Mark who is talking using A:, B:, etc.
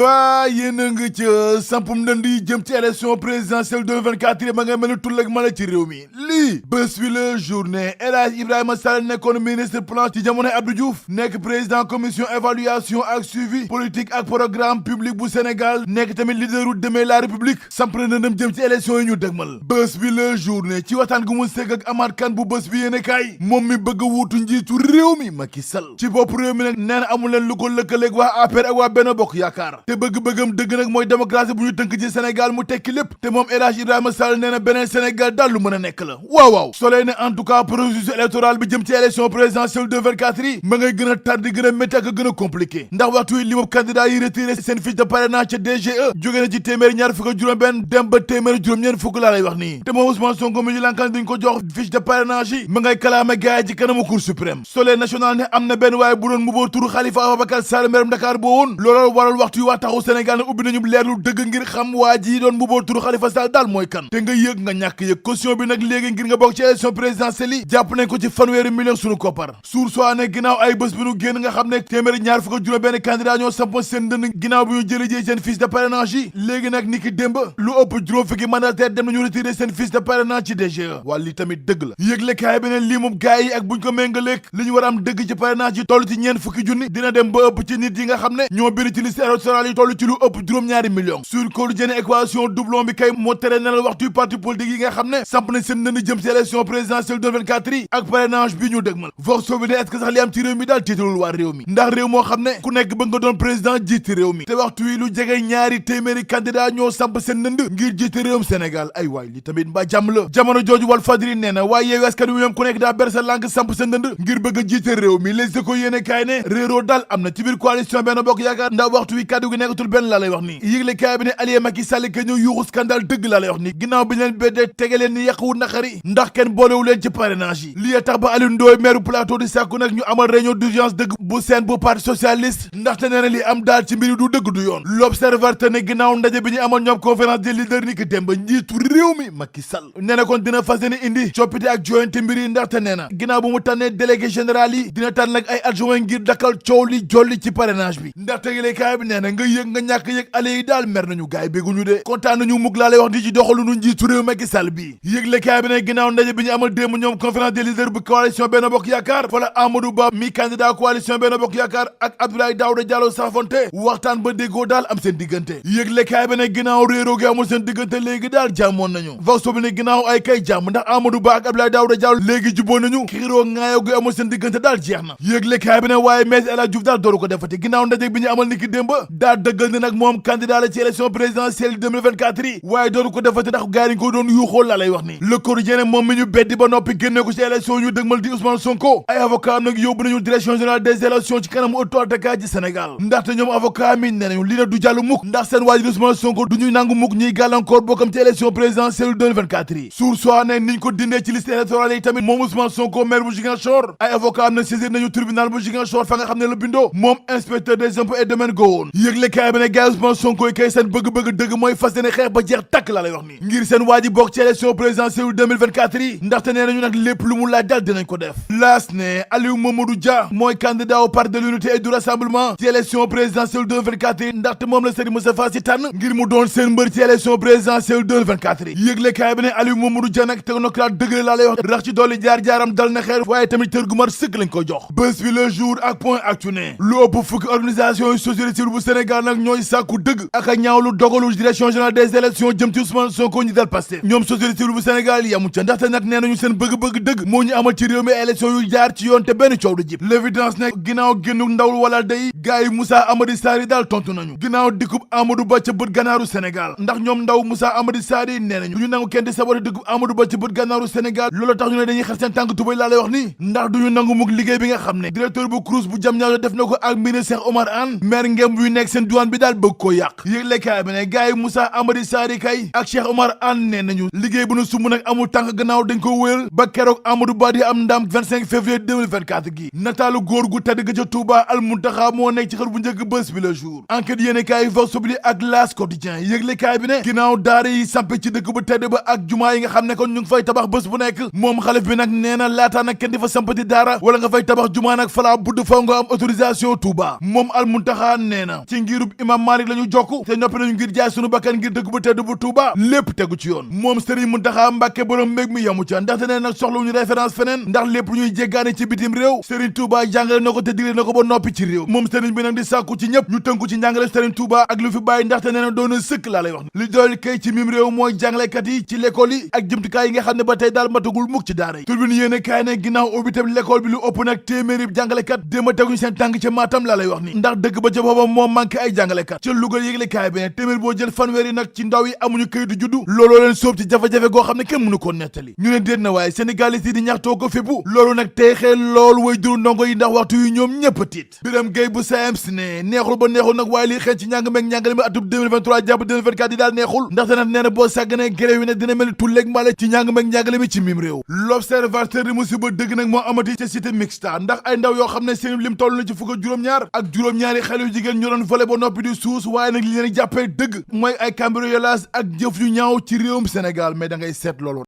A: mbaa yéen a ngi ca sampum ndënd yi jëm ci élection présidentielle 2024 yi ma nga mel ni tullak mala ci réew mi lii bés bi la journée El Hadj Ibrahima Sall nekkoon ministre plan ci jamonoy Abdou Diouf nekk président commission évaluation ak suivi politique ak programme public bu Sénégal nekk tamit leaderu Demain la République samp na ndëndëm jëm ci élection yi ñu dëgmal bés bi la journée ci waxtaan gu mu sëgg ak Amath Kane bu bés bi yéene kaay moom mi bëgg a wuutu njiitu réew mi Macky Sall ci bopp réew mi nag nee na amul leen lu ko lëkkaleeg waa APR ak waa Benno Bokk Yaakaar te bëgg-bëggam dëgg nag mooy démocratie bu ñu tënk ci Sénégal mu tekki lépp te moom El Hadj Ibrahima Sall nee na beneen Sénégal daal lu mën a nekk la waaw soleil ne en tout cas processus électoral bi jëm ci élection présidentielle 2024 yi ma ngay gën a tardé gën a métti ak gën a compliqué ndax waxtu yi li moom candidat yi retiré seen fiche de parrainage ca DGE jóge na ci téeméeri ñaar fukk ak juróom-benn dem ba téeméeri juróom-ñeent fukk laa lay wax nii te moom Ousmane Sonko mi ñu lankan duñ ko jox fiche de parrainage yi ma ngay kalaame gaay ci kanamu Cour suprême soleil national ne am na benn waaye bu doon muboo turu Khalifa Ababacar Sall meeram Dakar boo woon looloo waral waxtu yi waa taxaw Sénégal ne ubbi nañu leerlu dëgg ngir xam waa ji doon muboo turu Khalifa Sall daal mooy kan te nga yëg nga ñàkk yëg caution bi nag léegi ngir nga bokk ci élection présidentielle yi jàpp nañ ko ci fanweeri million sunu koppar suur soo ne ginnaaw ay bés bi nu génn nga xam ne téeméeri ñaar fukk ak juróom benn candidat ñoo sampoon seen dënd ginnaaw bi ñu jëlee seen fiche de parrainage yi léegi nag ni ki démb lu ëpp juróom fukki mandataire dem nañu retiré seen fiche de parrainage ci DGE waa lii tamit dëgg la yëgle kaay bi ne lii moom gaay yi ak buñ ko méngaleeg li ñu war a am dëgg ci parrainage yi toll ci ñeent fukki junni dina dem ba ëpp ci nit yi nga xam ne ñoo bind ci liste électorale yi toll ci lu ëpp juróom-ñaari millions sur quotidien équation doublon bi kay moo tere nelal waxtu parti politique yi nga xam ne samp nañ seen dënd jëm ci élection présidentielle 2024 yi ak parrainage bi ñu dëgmal vox bi ne est-ce que sax li am ci réew mi daal tiitalul waa réew mi ndax réew moo xam ne ku nekk bëgg nga doon président jiite réew mi te waxtu wi lu jege ñaari téeméeri candidat ñoo samp seen dënd ngir jiite réewum Sénégal ay waay li tamit mbaa jàmm la jamono jooju Walf Fadjri nee na waaye Yewwi Askan Wi ñoom ku nekk daa ber sa lànk samp seen dënd ngir bëgg a jiite réew mi Les Échos yéene kaay ne réeroo daal am na ci biir coalition Benno Bokk Yaakaar ndax waxtu wi kàddu gi nekkatul benn laa lay wax nii yëgle kaay bi ne allié Macky Sall ke ñu yuuxu scandale dëgg laa lay wax nii ginnaaw bi leen beddee tege leen ni yàqwu naqari ndax kenn boolewu leen ci parrainage yi lii tax ba Aliou Ndoye maire plateau di sàkku nag ñu amal réunion d'urgence dëgg bu seen bu parti socialiste ndaxte nee na li am daal ci mbiri du dëgg du yoon l'observateur te ne ginnaaw ndaje bi ñu amal ñoom conférence des leaders ni ki démb njiitu réew mi Macky Sall nee na kon dina fas yéene indi coppite ak joyante mbiri ndaxte nee na ginnaaw bu mu tànnee délégué général yi dina tànn nag ay adjoint ngir dakkal coow li jolli ci parrainage bi ndaxte yële kaay bi nee na nga yëg nga ñàkk yëg ale yi daal mer nañu gaay bégguñu de kontaan nañu mukk laa lay wax di ci doxalu nu njiitu réew Macky Sall bi yëgle kaay bi ne ginnaaw ndaje bi ñu amal démb ñoom conférence des leaders bu coalition Benno Bokk Yaakaar fa la Amadou Ba mi candidat coalition Benno Bokk Yaakaar ak Abdoulaye Daouda Diallo Safonte waxtaan ba déggoo daal am seen diggante yëgle kaay bi ne ginnaaw réeroo gi amul seen diggante léegi daal jàmmoon nañu vox bi ne ginnaaw ay kay jàmm ndax Amadou Ba ak Abdoulaye Daouda Diallo léegi juboo nañu xiiroo ŋaayoo gi amul seen diggante daal jeex na yëgle kaay bi ne waaye Maître El Hadji Diouf daal dooru ko defati ginnaaw ndaje bi ñu amal niki démb daal dëggal ne nag moom candidat la ci élection présidentielle 2024 yi waaye dooru ko defati ndax gaay yi ko doon yuuxoo laa lay wax ni Le Quotidien moom mi ñu beddi ba noppi génne ko ci élection ñu dëgmal di Ousmane Sonko ay avocat am nag yóbbu nañu direction générale des élections ci kanamu autorité attaquant ci Sénégal ndaxte ñoom avocat mi ne nañu li na du jàll mukk ndax seen waa ji Ousmane Sonko du ñuy nangu mukk ñuy gàllankoor bokkam ci élection présidentielle 2024 yi suur soi ne niñ ko dindee ci liste électorale yi tamit moom Ousmane Sonko maire bu Ziguinchor ay avocat am nag saisir nañu tribunal bu Ziguinchor fa nga xam ne la bindoo moom inspecteur des impôts et domaines go woon yëgle kaay bi ne gars Ousmane Sonko yi kay seen bëgg-bëgg dëgg mooy fas yéene xeex ba jeex takk laa lay wax ni ngir seen waa ji bokk ci élection présidentielle 2024 yi ndaxte nee nañu nag lépp lu mu laaj daal dinañ ko def laas ne Aliou Mamadou Dia mooy candidat au parti de l'unité et du rassemblement ci élection présidentielle 2024 yi ndaxte moom la Serigne Moustapha Sy tànn ngir mu doon seen mbër ci élection présidentielle 2024 yi yëgle kaay bi ne Aliou Mamadou Dia nag technocrate dëgg laa lay wax rax ci dolli jaar-jaaram dal na xeer waaye tamit tër gu mar sëkk lañ ko jox bés bi le jour ak point actu ne lu ëpp fukki organisation yu société civile bu Sénégal nag ñooy sàkku dëgg ak a ñaawlu dogalu direction générale des élections jëm ci Ousmane Sonko ñi dal Pastef ñoom société civile bu Sénégal yamu ca ndaxte nag nee nañu seen bëgg-bëgg dëgg moo ñu amal ci réew mi élection yu jaar ci yoon te benn coow du jib l'évidence ne ginnaaw génnu ndawul wala day gars yi Moussa Amady Sarr daal tontu nañu ginnaaw dikkub Amadou Ba ca bët gànnaaru Sénégal ndax ñoom ndaw Moussa Amady Sarr nee nañu du ñu nangu kenn di saboté dikkub Amadou Ba ca bët gànnaaru Sénégal loolu tax ñu ne dañuy xar seen tànk tubay laa lay wax nii ndax du ñu nangu mukk liggéey bi nga xam ne directeur bu CROUS bu Diamniadio def na ko ak ministre Cheikh Omar Anne maire ngem yu nekk seen douane bi daal bëgg koo yàq yëgle kaay bi ne gars yi Moussa Amady Sarr kay ak Cheikh Omar Anne nee nañu liggéey bu nu sumb nag amul tànk gannaaw dañ ko wéyal ba keroog Amadou Ba di am ndam 25 février 2024 gi nataalu góor gu tedd ga ca Touba Al Muntaxa moo nekk ci xër bu njëkk bés bi le jour enquête yéene kaay vox populi ak L'As quotidien yëgle kaay bi ne ginnaaw daara yi sampe ci dëkk bu tedd ba ak jumaa yi nga xam ne kon ñu ngi fay tabax bés bu nekk moom xalif bi nag nee na laataa nag kenn di fa sampati daara wala nga fay tabax jumaa nag falaa budd faw nga am autorisation Touba moom Al Muntaxa nee na ci ngirub imam Malik lañu jokku te noppi nañu ngir jaay sunu bakkan ngir dëkk bu tedd bu Touba lépp tegu ci yoon moom Serigne Mountakha Mbacké borom mbég mi yamu ca ndaxte nee nag soxlawuñu référence feneen ndax lépp ñuy jéggaane ci bitim réew Serigne Touba jàngale na ko te digle na ko ba noppi ci réew moom Serigne bi nag di sàkku ci ñëpp ñu tënku ci njàngale Serigne Touba ak lu fi bàyyi ndaxte nee na doon na sëkk laa lay wax li dool kay ci mim réew mooy jàngalekat yi ci l'école yi ak jumtukaay yi nga xam ne ba tey daal matagul mukk ci daara yi turbine yéene kaay ne ginnaaw ubbi tam l'école bi lu ëpp nag téeméeri jàngalekat déema teguñu seen tànk ca Matam laa lay wax ni ndax dëkk ba ca boobam moo manqué ay jàngalekat ca Louga yégle kaay bi ne téeméer boo jël fanweer yi nag ci ndaw yi amuñu kayitu juddu looloo leen sóob ci jafe-jafe goo xam ne kenn mënu ko nettali ñu ne déet na waaye sénégalais yi di ñaxtoo ko féppu loolu nag tey xeel loolu way juru ndongo yi ndax waxtu yu ñoom ñëpp a tiit Birame Gueye bu SAEMS ne neexul ba neexul nag waaye lii xeeñ ci njàng meeg njàngale mi atub 2023 jàpp 2024 yi daal neexul ndaxte nag nee na boo sàgganee grève yi nag dina mel ni tulleeg mbaale ci njàng meeg njàngale mi ci mim réew l'observateur di musiba dëgg nag moo amati ca cité mixta ndax ay ndaw yoo xam ne seen lim toll na ci fukk ak juróom-ñaar ak juróom-ñaari xale yu jigéen ñu doon volé ba noppi di suus waaye nag li leen jàppee dëgg mooy ay cambriolage ak jëf yu ñaaw ci réewum Sénégal mais da ngay seet loolu